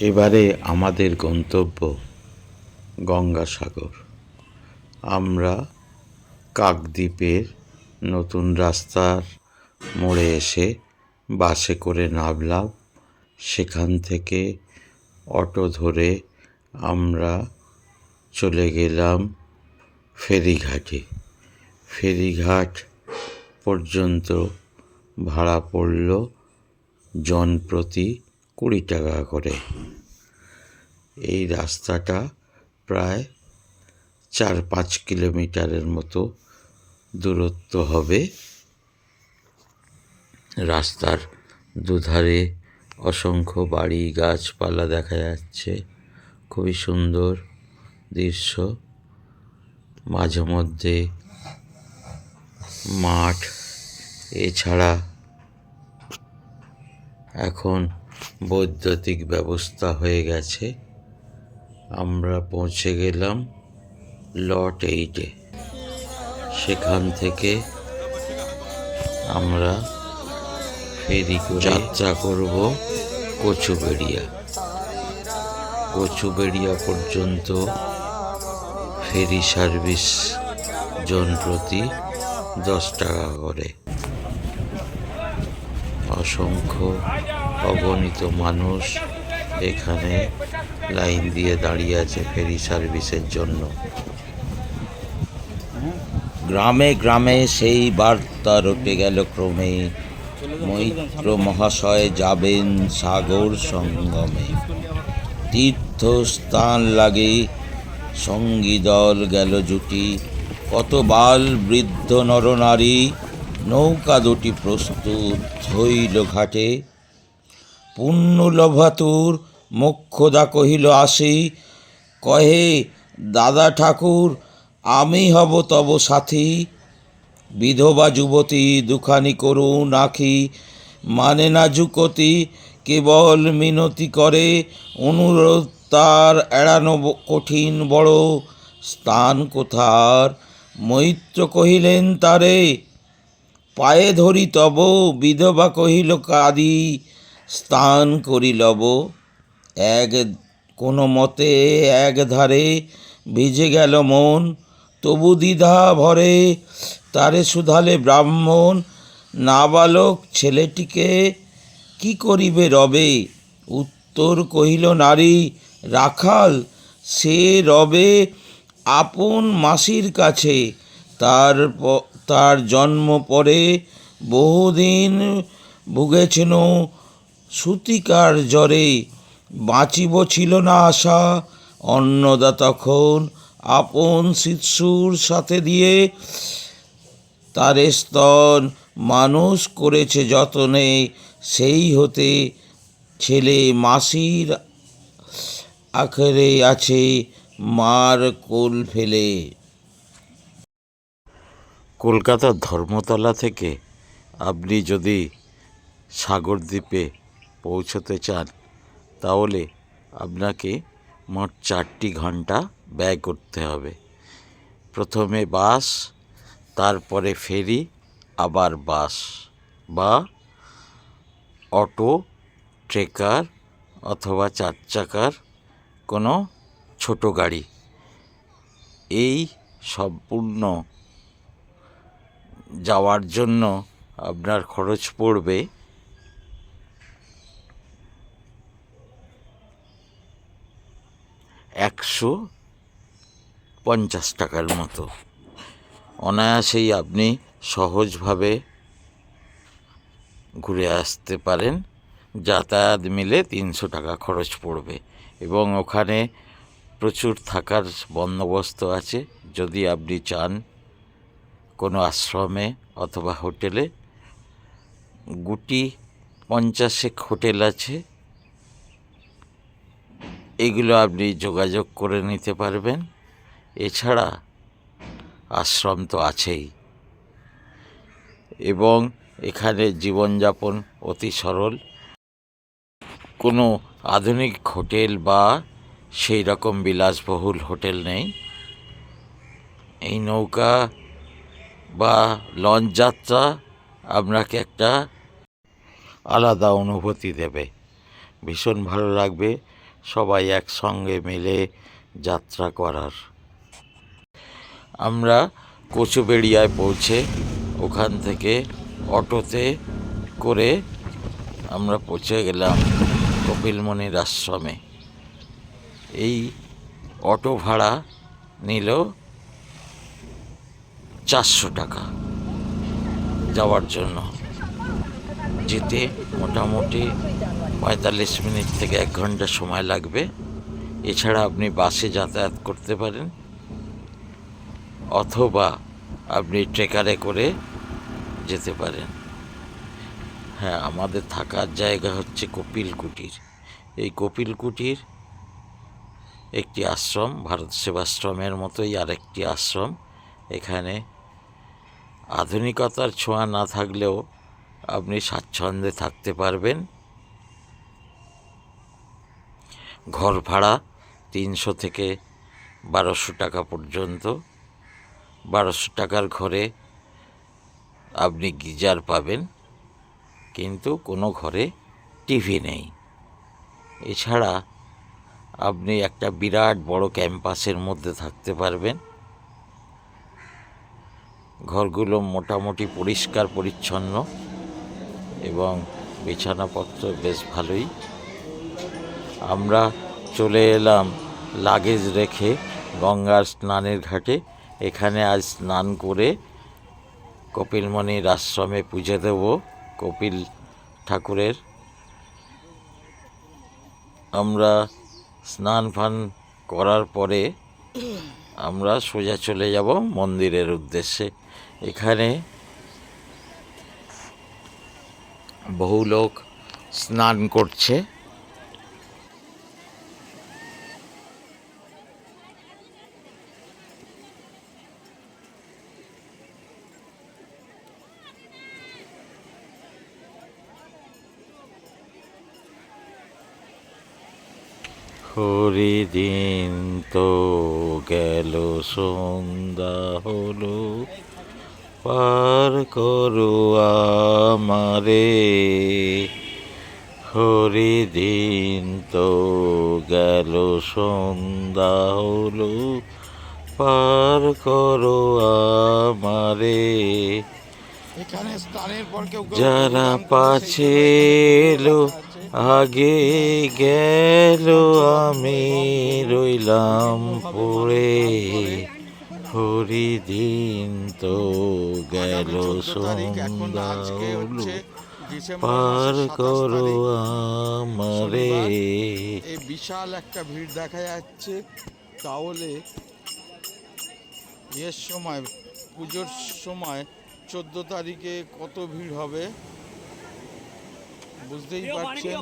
এবারে আমাদের গন্তব্য গঙ্গাসাগর। আমরা কাকদ্বীপের নতুন রাস্তার মোড়ে এসে বাসে করে নামলাম। সেখান থেকে অটো ধরে আমরা চলে গেলাম ফেরিঘাটে। ফেরিঘাট পর্যন্ত ভাড়া পড়ল জনপ্রতি 20 টাকা করে। এই রাস্তাটা প্রায় 4-5 কিলোমিটারের মতো দূরত্ব হবে। রাস্তার দুধারে অসংখ্য বাড়ি গাছপালা দেখা যাচ্ছে, খুবই সুন্দর দৃশ্য। মাঝে মধ্যে মাঠ, এছাড়া এখন বৈদ্যুতিক ব্যবস্থা হয়ে গেছে। আমরা পৌঁছে গেলাম লট 8-এ। সেখান থেকে আমরা ফেরি করে যাত্রা করব কচুবেড়িয়া। কচুবেড়িয়া পর্যন্ত ফেরি সার্ভিস জনপ্রতি 10 টাকা করে। অসংখ্য অগণিত মানুষ এখানে লাইন দিয়ে দাঁড়িয়ে আছে ফেরি সার্ভিসের জন্য। গ্রামে গ্রামে সেই বার্তা রটে গেল ক্রমে, মৈত্র মহাশয় যাবেন সাগর সঙ্গমে। তীর্থস্থান লাগে সঙ্গী দল গেল জুটি, কত বাল বৃদ্ধ নরনারী নৌকা দুটি প্রস্তুত হইল ঘাটে। পুণ্য লভাতুর মোক্ষদা কহিল আসি, কহে দাদা ঠাকুর আমি হব তব সাথী। বিধবা যুবতী দুখানি করুণ আঁখি, মানে না যুকতি কেবল মিনতি করে। অনুরোধ তার এড়ানো কঠিন বড়, স্থান কোথার মৈত্র কহিলেন তারে। পায়ে ধরি তব বিধবা কহিল কাঁদি, স্থান করি লব। কোনো মতে এক ধারে ভিজে গেল মন, তবু দ্বিধা ভরে তারে শুধালে ব্রাহ্মণ। নাবালক ছেলেটিকে কি করিবে রবে, উত্তর কহিল নারী রাখাল সে রবে আপন মাসির কাছে। তার জন্ম পরে বহুদিন ভুগেছেন সূতিকার জ্বরে। বাঁচিব ছিল না আশা, অন্নদা তখন আপন শিশুর সাথে দিয়ে তারে স্তন মানুষ করেছে যতনে। সেই হতে ছেলে মাসির আখেরে আছে মার কোল ফেলে। কলকাতার ধর্মতলা থেকে আপনি যদি সাগরদ্বীপে পৌঁছতে চান তাহলে আপনাকে মোট 4টি ঘন্টা ব্যয় করতে হবে। প্রথমে বাস, তারপরে ফেরি, আবার বাস বা অটো, ট্রেকার অথবা 4 চাকার কোনো ছোট গাড়ি। এই সম্পূর্ণ যাওয়ার জন্য আপনার খরচ পড়বে 150 টাকার মতো। অনায়াসেই আপনি সহজভাবে ঘুরে আসতে পারেন। যাতায়াত মিলে 300 টাকা খরচ পড়বে এবং ওখানে প্রচুর থাকার বন্দোবস্ত আছে। যদি আপনি চান কোনো আশ্রমে অথবা হোটেলে, গুটি 50 হোটেল আছে, এগুলো আপনি যোগাযোগ করে নিতে পারবেন। এছাড়া আশ্রম তো আছেই এবং এখানে জীবনযাপন অতি সরল। কোনো আধুনিক হোটেল বা সেই রকম বিলাসবহুল হোটেল নেই। এই নৌকা বা লঞ্চ যাত্রা আপনাকে একটা আলাদা অনুভূতি দেবে, ভীষণ ভালো লাগবে। সবাই একসঙ্গে মিলে যাত্রা করার। আমরা কচুবেড়িয়ায় পৌঁছে ওখান থেকে অটোতে করে আমরা পৌঁছে গেলাম কপিলমুনির আশ্রমে। এই অটো ভাড়া নিল 400 টাকা যাওয়ার জন্য। যেতে মোটামুটি 45 মিনিট থেকে 1 ঘন্টা সময় লাগবে। এছাড়া আপনি বাসে যাতায়াত করতে পারেন, অথবা আপনি ট্রেকারে করে যেতে পারেন। হ্যাঁ, আমাদের থাকার জায়গা হচ্ছে কপিল কুটির। এই কপিল কুটির একটি আশ্রম, ভারত সেবাশ্রমের মতোই আরেকটি আশ্রম। এখানে আধুনিকতার ছোঁয়া না থাকলেও আপনি স্বাচ্ছন্দ্যে থাকতে পারবেন। ঘর ভাড়া 300 থেকে 1200 টাকা পর্যন্ত। 1200 টাকার ঘরে আপনি গিজার পাবেন, কিন্তু কোনো ঘরে টিভি নেই। এছাড়া আপনি একটা বিরাট বড় ক্যাম্পাসের মধ্যে থাকতে পারবেন। ঘরগুলো মোটামুটি পরিষ্কার পরিচ্ছন্ন এবং বিছানাপত্র বেশ ভালোই। আমরা চলে এলাম লাগেজ রেখে গঙ্গার স্নানের ঘাটে। এখানে আজ স্নান করে কপিলমুনির আশ্রমে পুজো দেব কপিল ঠাকুরের। আমরা স্নান ফান করার পরে আমরা সোজা চলে যাব মন্দিরের উদ্দেশ্যে। এখানে বহু লোক স্নান করছে। হরিদিন তো গেল, সন্ধ্যা হলো, পার করো আমারে। হরিদিন তো গেল, সন্ধ্যা হলো, পার করো আমারে। এখানে স্নানের পর কেউ যারা পাছে এলো আগে গেল, আমি রইলাম পড়ে। হরিদিন তো গেল, সন্ধ্যা হলো, পার করো আমারে। এই বিশাল একটা ভিড় দেখা যাচ্ছে। তাহলে এর সময়, পুজোর সময় 14 তারিখে কত ভিড় হবে বুঝতেই পারছেন।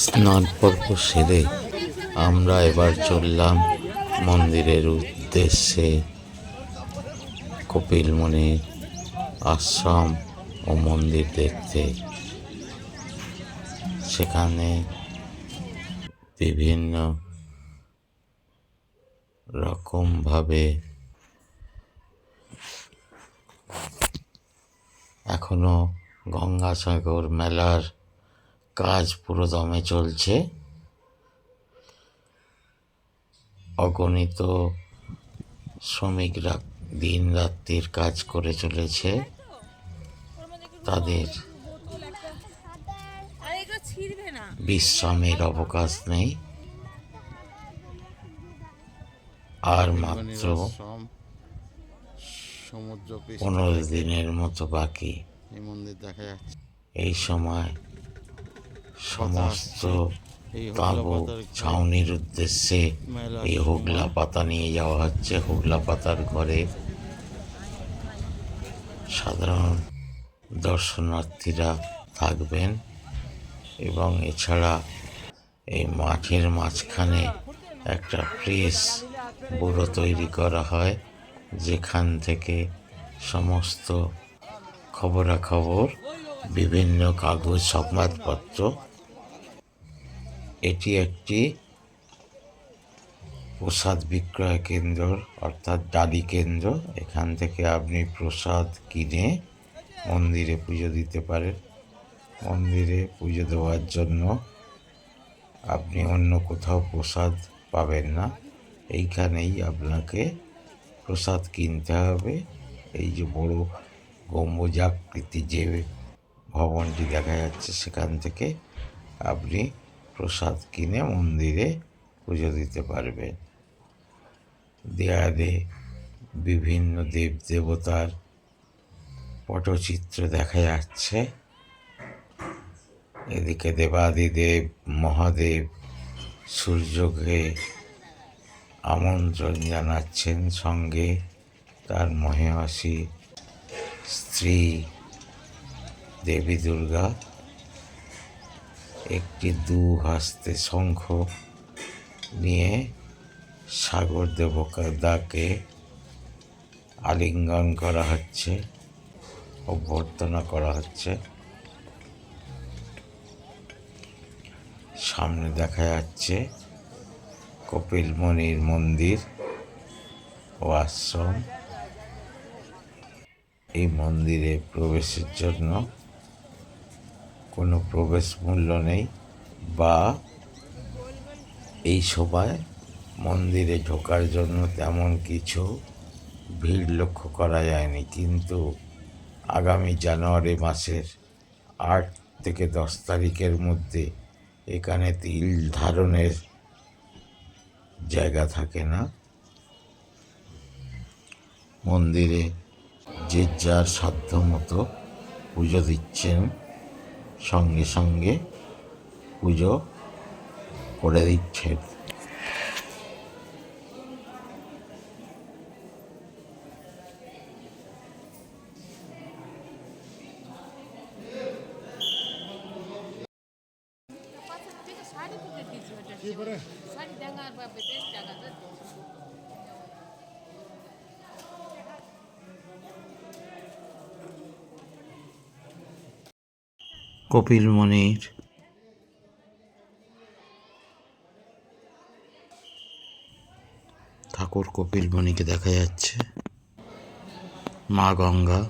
স্নান পর্ব সেরে আমরা এবার চললাম মন্দিরের উদ্দেশ্যে। কপিলমুনির আশ্রম ও মন্দির দেখতে। সেখানে বিভিন্ন রকমভাবে এখনো গঙ্গাসাগর মেলার কাজ পুরো দমে চলছে। অগণিত শ্রমিকরা দিন রাত্রির কাজ করে চলেছে। তাদের বিশ্রামের অবকাশ নেই। আর মাত্র 15 দিনের মতো বাকি। এই সময় সমস্ত তাঁবু ছাউনির উদ্দেশ্যে এই হোগলা পাতা নিয়ে যাওয়া হচ্ছে। হোগলা পাতার ঘরে সাধারণ দর্শনার্থীরা থাকবেন এবং এছাড়া এই মাঠের মাঝখানে একটা প্রেস ব্যুরো তৈরি করা হয়, যেখান থেকে সমস্ত খবরাখবর, বিভিন্ন কাগজ, সংবাদপত্র। এটি একটি প্রসাদ বিক্রয় কেন্দ্র অর্থাৎ ডালি কেন্দ্র। এখান থেকে আপনি প্রসাদ কিনে মন্দিরে পুজো দিতে পারেন। মন্দিরে পুজো দেওয়ার জন্য আপনি অন্য কোথাও প্রসাদ পাবেন না, এইখানেই আপনাকে প্রসাদ কিনতে হবে। এই যে বড় গম্বুজাকৃতি যে ভবনটি দেখা যাচ্ছে, সেখান থেকে আপনি প্রসাদ কিনে মন্দিরে পুজো দিতে পারবেন। দেয়ালে বিভিন্ন দেবদেবতার পটচিত্র দেখা যাচ্ছে। এদিকে দেবাদিদেব মহাদেব সূর্যকে আমন্ত্রণ জানাচ্ছেন, সঙ্গে তার মহেয়সী স্ত্রী দেবী দুর্গা একটি হস্তে শঙ্খ নিয়ে সাগর দেবতাকে আলিঙ্গন করা হচ্ছে, অভ্যর্থনা করা হচ্ছে। সামনে দেখা যাচ্ছে কপিল মুনির মন্দির ও আশ্রম। এই মন্দিরে প্রবেশের জন্য কোনো প্রবেশ মূল্য নেই, বা এই সময় মন্দিরে ঢোকার জন্য তেমন কিছু ভিড় লক্ষ্য করা যায়নি। কিন্তু আগামী জানুয়ারি মাসের 8 থেকে 10 তারিখের মধ্যে এখানে তিল ধারণের জায়গা থাকে না। মন্দিরে যে যার সাধ্য মতো পুজো দিচ্ছেন, সঙ্গে সঙ্গে পুজো করে দিচ্ছেন। কপিল মুনির ঠাকুর কপিল মুনিকে দেখা যাচ্ছে, মা গঙ্গা।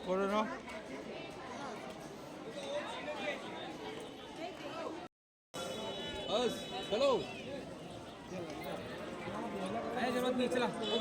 করে নাও। चलो जरूरत नहीं चला चलो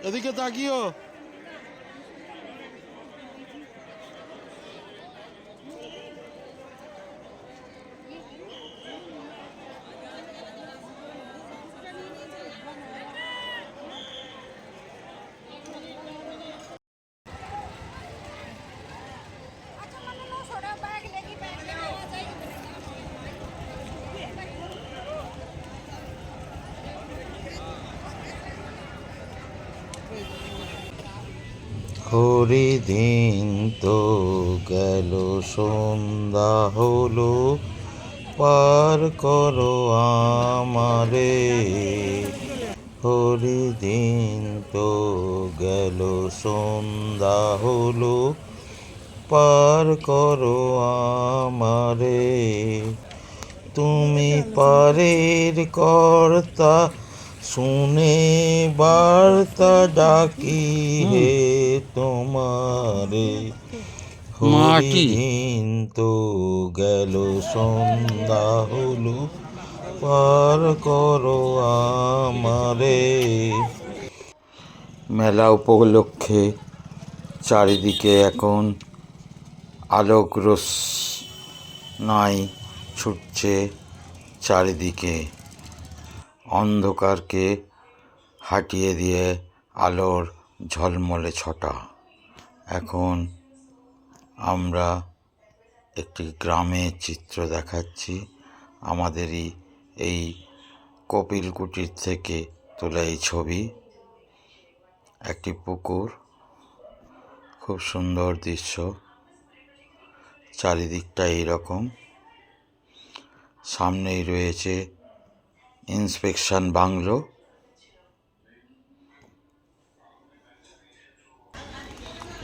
এদিকে তাকিও। হরি দিন তো গেল, সন্ধ্যা হলো, পার করো আমারে। হরি দিন তো গেল, সন্ধ্যা হলো, পার করো আমারে। তুমি পারের কর্তা, শুনে বার্তা ডাকি হে তোমারে, হরিদিন তো গেল, সন্ধ্যা হলো, পার করো আমারে। মেলা উপলক্ষে চারিদিকে এখন আলোক রোশনাই ছুটছে চারিদিকে, অন্ধকারকে হাটিয়ে দিয়ে আলোর ঝলমলে ছটা। এখন আমরা একটি গ্রামের চিত্র দেখাচ্ছি, আমাদেরই এই কপিল কুটির থেকে তোলা এই ছবি। একটি পুকুর, খুব সুন্দর দৃশ্য, চারিদিকটা এইরকম। সামনেই রয়েছে ইন্সপেকশন বাংলো।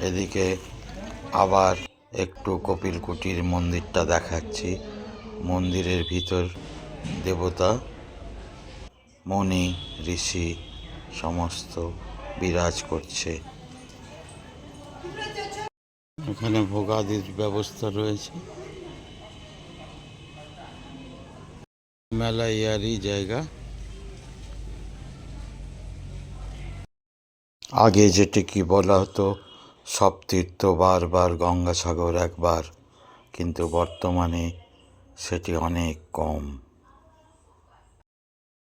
এদিকে আবার একটু কপিল কুটির মন্দিরটা দেখাচ্ছি। মন্দিরের ভিতর দেবতা, মুনি, ঋষি সমস্ত বিরাজ করছে। এখানে ভোগাদির ব্যবস্থা রয়েছে। মেলা ইয়ারই জায়গা। আগে যেটি কি বলা হতো, সব তীর্থ বারবার, গঙ্গাসাগর একবার, কিন্তু বর্তমানে সেটি অনেক কম।